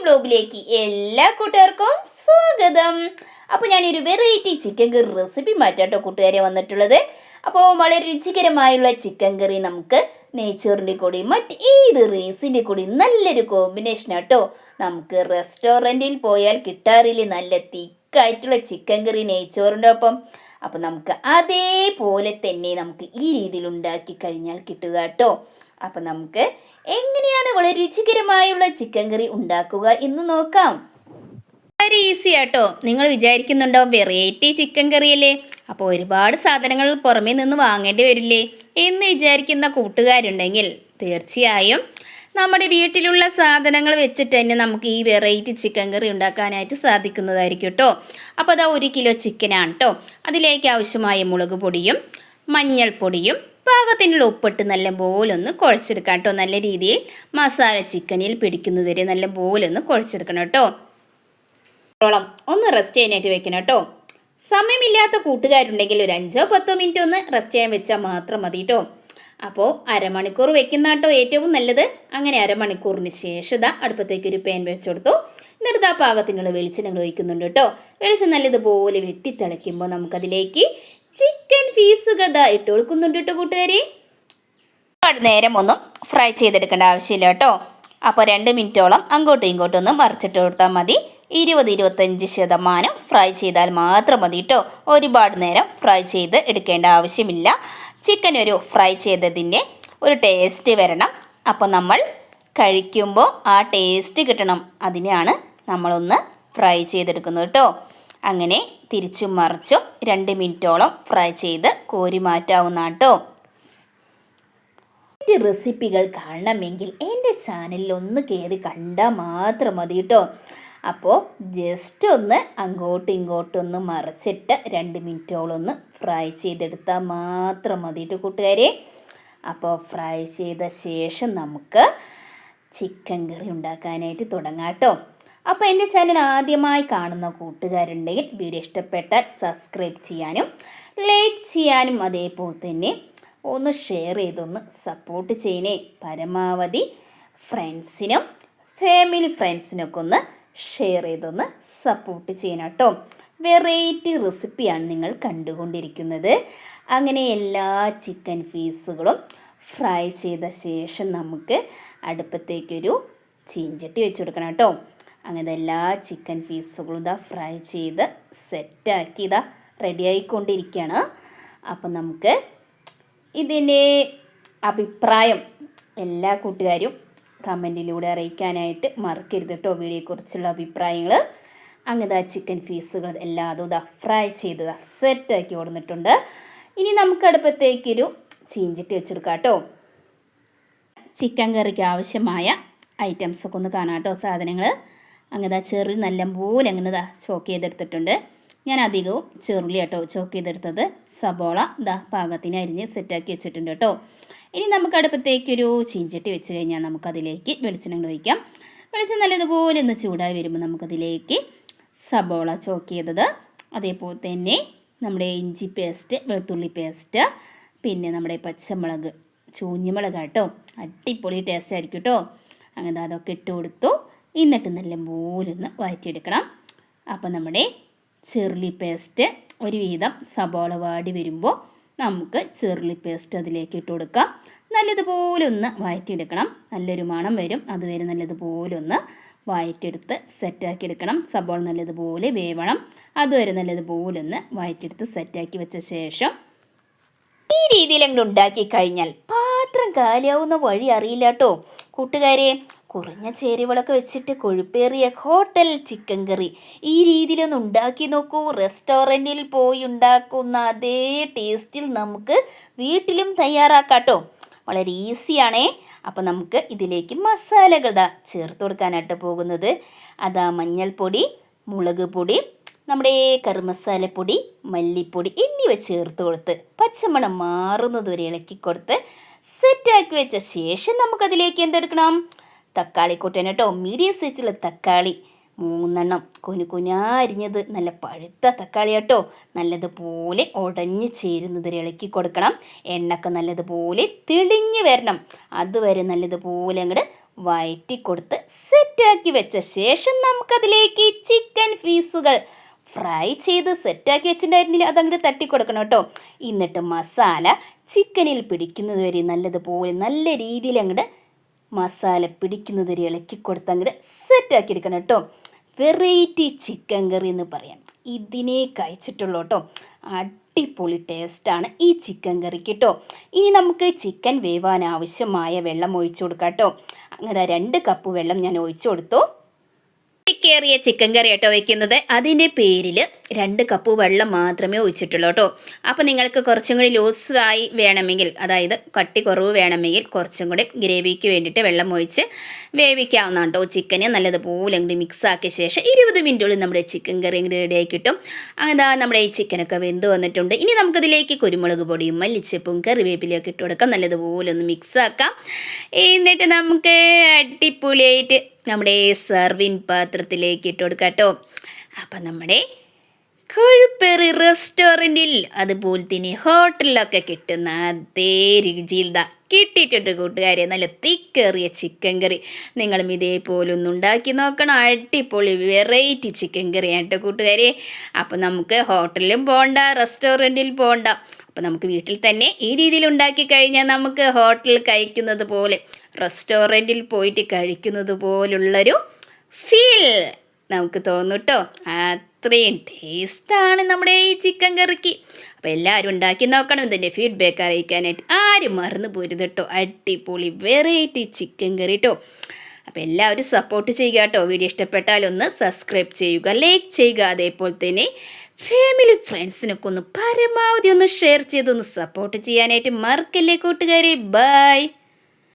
വ്ലോഗിലേക്ക് എല്ലാ കൂട്ടുകാർക്കും സ്വാഗതം. അപ്പോൾ ഞാനൊരു വെറൈറ്റി ചിക്കൻ കറി റെസിപ്പി മാറ്റാട്ടോ കൂട്ടുകാരെ വന്നിട്ടുള്ളത്. അപ്പോൾ വളരെ രുചികരമായുള്ള ചിക്കൻ കറി നമുക്ക് നെയ്ച്ചോറിൻ്റെ കൂടി മറ്റ് ഏത് റൈസിൻ്റെ കൂടി നല്ലൊരു കോമ്പിനേഷൻ ആട്ടോ. നമുക്ക് റെസ്റ്റോറൻറ്റിൽ പോയാൽ കിട്ടാറില്ല നല്ല തിക്കായിട്ടുള്ള ചിക്കൻ കറി നെയ്ച്ചോറിൻ്റെ ഒപ്പം. അപ്പോൾ നമുക്ക് അതേപോലെ തന്നെ നമുക്ക് ഈ രീതിയിൽ ഉണ്ടാക്കി കഴിഞ്ഞാൽ കിട്ടുക കേട്ടോ. അപ്പം നമുക്ക് എങ്ങനെയാണ് വളരെ രുചികരമായുള്ള ചിക്കൻ കറി ഉണ്ടാക്കുക എന്ന് നോക്കാം. വളരെ ഈസി ആട്ടോ. നിങ്ങൾ വിചാരിക്കുന്നുണ്ടോ വെറൈറ്റി ചിക്കൻ കറിയല്ലേ, അപ്പോൾ ഒരുപാട് സാധനങ്ങൾ പുറമേ നിന്ന് വാങ്ങേണ്ടി വരില്ലേ എന്ന് വിചാരിക്കുന്ന കൂട്ടുകാരുണ്ടെങ്കിൽ തീർച്ചയായും നമ്മുടെ വീട്ടിലുള്ള സാധനങ്ങൾ വെച്ചിട്ട് തന്നെ നമുക്ക് ഈ വെറൈറ്റി ചിക്കൻ കറി ഉണ്ടാക്കാനായിട്ട് സാധിക്കുന്നതായിരിക്കും കേട്ടോ. അപ്പോൾ അതാ 1 കിലോ ചിക്കനാണ് കേട്ടോ. അതിലേക്ക് ആവശ്യമായ മുളക് പൊടിയും മഞ്ഞൾപ്പൊടിയും പാകത്തിനുള്ള ഉപ്പിട്ട് നല്ലപോലെ ഒന്ന് കുഴച്ചെടുക്കാം കേട്ടോ. നല്ല രീതിയിൽ മസാല ചിക്കനിൽ പിടിക്കുന്നതുവരെ നല്ലപോലെ ഒന്ന് കുഴച്ചെടുക്കണം കേട്ടോ. ഒന്ന് റെസ്റ്റ് ചെയ്യാനായിട്ട് വെക്കണം കേട്ടോ. സമയമില്ലാത്ത കൂട്ടുകാരുണ്ടെങ്കിൽ ഒരു 5-10 മിനിറ്റ് ഒന്ന് റെസ്റ്റ് ചെയ്യാൻ വെച്ചാൽ മാത്രം മതി കേട്ടോ. അപ്പോൾ അരമണിക്കൂർ വെക്കുന്ന കേട്ടോ ഏറ്റവും നല്ലത്. അങ്ങനെ അരമണിക്കൂറിന് ശേഷം അടുപ്പത്തേക്ക് ഒരു പാൻ വെച്ച് കൊടുത്തു. എന്നിട്ട് ആ പാകത്തിനുള്ള വെളിച്ചെണ്ണ ഒഴിക്കുന്നുണ്ട് കേട്ടോ. വെളിച്ചെണ്ണ നല്ലതുപോലെ വെട്ടിത്തിളയ്ക്കുമ്പോൾ നമുക്കതിലേക്ക് ചിക്കൻ പീസുകൾ ഇട്ട് കൊടുക്കുന്നുണ്ട് കേട്ടോ കൂട്ടുകാരി. ഒരുപാട് നേരം ഒന്നും ഫ്രൈ ചെയ്തെടുക്കേണ്ട ആവശ്യമില്ല കേട്ടോ. അപ്പോൾ 2 മിനിറ്റോളം അങ്ങോട്ടും ഇങ്ങോട്ടും ഒന്ന് മറിച്ചിട്ട് കൊടുത്താൽ മതി. 20-25% ഫ്രൈ ചെയ്താൽ മാത്രം മതി കേട്ടോ. ഒരുപാട് നേരം ഫ്രൈ ചെയ്ത് എടുക്കേണ്ട ആവശ്യമില്ല. ചിക്കൻ ഒരു ഫ്രൈ ചെയ്തതിൻ്റെ ഒരു ടേസ്റ്റ് വരണം. അപ്പോൾ നമ്മൾ കഴിക്കുമ്പോൾ ആ ടേസ്റ്റ് കിട്ടണം. അതിനെയാണ് നമ്മളൊന്ന് ഫ്രൈ ചെയ്തെടുക്കുന്നത് കേട്ടോ. അങ്ങനെ തിരിച്ചും മറിച്ചും 2 മിനിറ്റോളം ഫ്രൈ ചെയ്ത് കോരി മാറ്റാവുന്ന കേട്ടോ. മറ്റ് റെസിപ്പികൾ കാണണമെങ്കിൽ എൻ്റെ ചാനലിൽ ഒന്ന് കയറി കണ്ടാൽ മാത്രം മതി കേട്ടോ. അപ്പോൾ ജസ്റ്റ് ഒന്ന് അങ്ങോട്ടും ഇങ്ങോട്ടും ഒന്ന് മറിച്ചിട്ട് 2 മിനിറ്റോളം ഒന്ന് ഫ്രൈ ചെയ്തെടുത്താൽ മാത്രം മതി കേട്ടോ കൂട്ടുകാരെ. അപ്പോൾ ഫ്രൈ ചെയ്ത ശേഷം നമുക്ക് ചിക്കൻ കറി ഉണ്ടാക്കാനായിട്ട് തുടങ്ങാം കേട്ടോ. അപ്പോൾ എൻ്റെ ചാനൽ ആദ്യമായി കാണുന്ന കൂട്ടുകാരുണ്ടെങ്കിൽ വീഡിയോ ഇഷ്ടപ്പെട്ടാൽ സബ്സ്ക്രൈബ് ചെയ്യാനും ലൈക്ക് ചെയ്യാനും അതേപോലെ തന്നെ ഒന്ന് ഷെയർ ചെയ്തൊന്ന് സപ്പോർട്ട് ചെയ്യണേ. പരമാവധി ഫ്രണ്ട്സിനും ഫാമിലി ഫ്രണ്ട്സിനൊക്കെ ഒന്ന് ഷെയർ ചെയ്തൊന്ന് സപ്പോർട്ട് ചെയ്യണം കേട്ടോ. വെറൈറ്റി റെസിപ്പിയാണ് നിങ്ങൾ കണ്ടുകൊണ്ടിരിക്കുന്നത്. അങ്ങനെ എല്ലാ ചിക്കൻ പീസുകളും ഫ്രൈ ചെയ്ത ശേഷം നമുക്ക് അടുപ്പത്തേക്കൊരു ചീഞ്ചട്ടി വെച്ച് കൊടുക്കണം കേട്ടോ. അങ്ങനെ എല്ലാ ചിക്കൻ പീസുകളും ഫ്രൈ ചെയ്ത് സെറ്റാക്കി റെഡി ആയിക്കൊണ്ടിരിക്കുകയാണ്. അപ്പം നമുക്ക് ഇതിൻ്റെ അഭിപ്രായം എല്ലാ കൂട്ടുകാരും കമൻറ്റിലൂടെ അറിയിക്കാനായിട്ട് മറക്കരുത് കേട്ടോ. വീഡിയോയെക്കുറിച്ചുള്ള അഭിപ്രായങ്ങൾ. അങ്ങനെ ചിക്കൻ പീസുകൾ എല്ലാതും ഫ്രൈ ചെയ്ത് സെറ്റാക്കി കൊടുത്തിട്ടുണ്ട്. ഇനി നമുക്ക് അടുപ്പത്തേക്കൊരു ചീഞ്ചട്ടി വെച്ചെടുക്കാം കേട്ടോ. ചിക്കൻ കറിക്ക് ആവശ്യമായ ഐറ്റംസൊക്കെ ഒന്ന് കാണാം കേട്ടോ. സാധനങ്ങൾ അങ്ങനെ ചെറു നല്ലപോലെ അങ്ങനെ ചോക്ക് ചെയ്തെടുത്തിട്ടുണ്ട്. ഞാൻ അധികവും ചെറുള്ളി കേട്ടോ ചോക്ക് ചെയ്തെടുത്തത്. സബോള പാകത്തിന് അരിഞ്ഞ് സെറ്റാക്കി വെച്ചിട്ടുണ്ട് കേട്ടോ. ഇനി നമുക്ക് അടുപ്പത്തേക്കൊരു ചീഞ്ചട്ടി വെച്ച് കഴിഞ്ഞാൽ നമുക്കതിലേക്ക് വെളിച്ചെണ്ണ ഒഴിക്കാം. വെളിച്ചെണ്ണ നല്ലതുപോലെ ഒന്ന് ചൂടായി വരുമ്പോൾ നമുക്കതിലേക്ക് സബോള ചോക്ക് ചെയ്തത്, അതേപോലെ തന്നെ നമ്മുടെ ഇഞ്ചി പേസ്റ്റ്, വെളുത്തുള്ളി പേസ്റ്റ്, പിന്നെ നമ്മുടെ പച്ചമുളക്, ചൂഞ്ഞിമുളക് കേട്ടോ. അടിപൊളി ടേസ്റ്റ് ആയിരിക്കും കേട്ടോ. അങ്ങനെ അതൊക്കെ ഇട്ട് കൊടുത്തു. എന്നിട്ട് നല്ലപോലെ ഒന്ന് വഴറ്റിയെടുക്കണം. അപ്പോൾ നമ്മുടെ ചെറുള്ളി പേസ്റ്റ് ഒരുവിധം സബോള വാടി വരുമ്പോൾ നമുക്ക് ചെറുള്ളി പേസ്റ്റ് അതിലേക്ക് ഇട്ട് കൊടുക്കാം. നല്ലതുപോലെ ഒന്ന് വഴറ്റിയെടുക്കണം. നല്ലൊരു മണം വരും. അതുവരെ നല്ലതുപോലെ ഒന്ന് വഴറ്റിയെടുത്ത് സെറ്റാക്കി എടുക്കണം. സബോള നല്ലതുപോലെ വേവണം. അതുവരെ നല്ലതുപോലെ ഒന്ന് വഴറ്റിയെടുത്ത് സെറ്റാക്കി വെച്ച ശേഷം ഈ രീതിയിൽ അങ്ങോട്ട് ഉണ്ടാക്കി കഴിഞ്ഞാൽ പാത്രം കാലിയാവുന്ന വഴി അറിയില്ല കേട്ടോ കൂട്ടുകാരെ. കുറഞ്ഞ ചേരുവകളൊക്കെ വെച്ചിട്ട് കൊഴുപ്പേറിയ ഹോട്ടൽ ചിക്കൻ കറി ഈ രീതിയിലൊന്ന് ഉണ്ടാക്കി നോക്കൂ. റെസ്റ്റോറൻറ്റിൽ പോയി ഉണ്ടാക്കുന്ന അതേ ടേസ്റ്റിൽ നമുക്ക് വീട്ടിലും തയ്യാറാക്കാം കേട്ടോ. വളരെ ഈസിയാണേ. അപ്പോൾ നമുക്ക് ഇതിലേക്ക് മസാലകൾ ചേർത്ത് കൊടുക്കാനായിട്ട് പോകുന്നത്. മഞ്ഞൾപ്പൊടി, മുളക് പൊടി, നമ്മുടെ കറിമസാലപ്പൊടി, മല്ലിപ്പൊടി എന്നിവ ചേർത്ത് കൊടുത്ത് പച്ചമണം മാറുന്നതുവരെ ഇളക്കി കൊടുത്ത് സെറ്റാക്കി വെച്ച ശേഷം നമുക്കതിലേക്ക് എന്തെടുക്കണം? തക്കാളി കൂട്ടാൻ കേട്ടോ. മീഡിയം സൈസിലുള്ള തക്കാളി 3 കുനുകുനാരിഞ്ഞത് നല്ല പഴുത്ത തക്കാളി കേട്ടോ. നല്ലതുപോലെ ഉടഞ്ഞ് ചേരുന്നത് ഇളക്കി കൊടുക്കണം. എണ്ണയൊക്കെ നല്ലതുപോലെ തെളിഞ്ഞ് വരണം. അതുവരെ നല്ലതുപോലെ അങ്ങോട്ട് വഴറ്റി കൊടുത്ത് സെറ്റാക്കി വെച്ച ശേഷം നമുക്കതിലേക്ക് ചിക്കൻ പീസുകൾ ഫ്രൈ ചെയ്ത് സെറ്റാക്കി വെച്ചിട്ടുണ്ടായിരുന്നില്ല, അതങ്ങോട്ട് തട്ടി കൊടുക്കണം കേട്ടോ. എന്നിട്ട് മസാല ചിക്കനിൽ പിടിക്കുന്നത് വരെ നല്ലതുപോലെ നല്ല രീതിയിൽ അങ്ങോട്ട് മസാല പിടിക്കുന്നത് വരെ ഇളക്കി കൊടുത്ത് അങ്ങോട്ട് സെറ്റാക്കി എടുക്കണം കേട്ടോ. വെറൈറ്റി ചിക്കൻ കറി എന്ന് പറയാം, ഇതിനെ കഴിച്ചിട്ടുള്ളൂ കേട്ടോ. അടിപൊളി ടേസ്റ്റാണ് ഈ ചിക്കൻ കറിക്ക് കേട്ടോ. ഇനി നമുക്ക് ചിക്കൻ വേവാൻ ആവശ്യമായ വെള്ളം ഒഴിച്ചു കൊടുക്കാം കേട്ടോ. അങ്ങനെ 2 കപ്പ് വെള്ളം ഞാൻ ഒഴിച്ചു കൊടുത്തു. കയറിയ ചിക്കൻ കറി കേട്ടോ വയ്ക്കുന്നത്. അതിൻ്റെ പേരിൽ 2 കപ്പ് വെള്ളം മാത്രമേ ഒഴിച്ചിട്ടുള്ളൂ കേട്ടോ. അപ്പോൾ നിങ്ങൾക്ക് കുറച്ചും കൂടി ലൂസായി വേണമെങ്കിൽ, അതായത് കട്ടി കുറവ് വേണമെങ്കിൽ കുറച്ചും കൂടി ഗ്രേവിക്ക് വേണ്ടിയിട്ട് വെള്ളം ഒഴിച്ച് വേവിക്കാവുന്നതാണ് കേട്ടോ. ചിക്കനെ നല്ലതുപോലെ അങ്ങോട്ട് മിക്സ് ആക്കിയ ശേഷം 20 മിനിറ്റുള്ളിൽ നമ്മുടെ ചിക്കൻ കറി അങ്ങോട്ട് റെഡിയായി കിട്ടും. അങ്ങനെ നമ്മുടെ ഈ ചിക്കനൊക്കെ വെന്ത് വന്നിട്ടുണ്ട്. ഇനി നമുക്കതിലേക്ക് കുരുമുളക് പൊടിയും മല്ലിച്ചപ്പും കറിവേപ്പിലയൊക്കെ ഇട്ട് കൊടുക്കാം. നല്ലതുപോലെ ഒന്ന് മിക്സ് ആക്കാം. എന്നിട്ട് നമുക്ക് അടിപൊളിയായിട്ട് നമ്മുടെ സെർവിങ് പാത്രത്തിലേക്ക് ഇട്ട് കൊടുക്കാം കേട്ടോ. അപ്പം നമ്മുടെ കൊഴുപ്പേറി റെസ്റ്റോറൻറ്റിൽ അതുപോലെ തന്നെ ഹോട്ടലിലൊക്കെ കിട്ടുന്ന അതേ രുചിയിൽ കിട്ടിയിട്ടുണ്ട് കൂട്ടുകാരെ. നല്ല തിക്കേറിയ ചിക്കൻ കറി നിങ്ങളും ഇതേപോലെ ഒന്ന് ഉണ്ടാക്കി നോക്കണം. അടിപൊളി വെറൈറ്റി ചിക്കൻ കറിയാണ് കേട്ടോ കൂട്ടുകാരെ. അപ്പം നമുക്ക് ഹോട്ടലിലും പോകണ്ട, റെസ്റ്റോറൻറ്റിൽ പോകണ്ട. അപ്പം നമുക്ക് വീട്ടിൽ തന്നെ ഈ രീതിയിൽ ഉണ്ടാക്കി കഴിഞ്ഞാൽ നമുക്ക് ഹോട്ടലിൽ കഴിക്കുന്നത് പോലെ, റെസ്റ്റോറൻറ്റിൽ പോയിട്ട് കഴിക്കുന്നത് പോലുള്ളൊരു ഫീൽ നമുക്ക് തോന്നും കേട്ടോ. അത്രയും ടേസ്റ്റാണ് നമ്മുടെ ഈ ചിക്കൻ കറിക്ക്. അപ്പോൾ എല്ലാവരും ഉണ്ടാക്കി നോക്കണം. ഇതിൻ്റെ ഫീഡ്ബാക്ക് അറിയിക്കാനായിട്ട് ആരും മറന്നു പോരുത് കേട്ടോ. അടിപൊളി വെറൈറ്റി ചിക്കൻ കറി കേട്ടോ. അപ്പോൾ എല്ലാവരും സപ്പോർട്ട് ചെയ്യുക കേട്ടോ. വീഡിയോ ഇഷ്ടപ്പെട്ടാൽ ഒന്ന് സബ്സ്ക്രൈബ് ചെയ്യുക, ലൈക്ക് ചെയ്യുക. അതേപോലെ തന്നെ ഫാമിലി ഫ്രണ്ട്സിനൊക്കെ ഒന്ന് പരമാവധി ഒന്ന് ഷെയർ ചെയ്തൊന്ന് സപ്പോർട്ട് ചെയ്യാനായിട്ട് മറക്കല്ലേ കൂട്ടുകാരെ. ബൈ.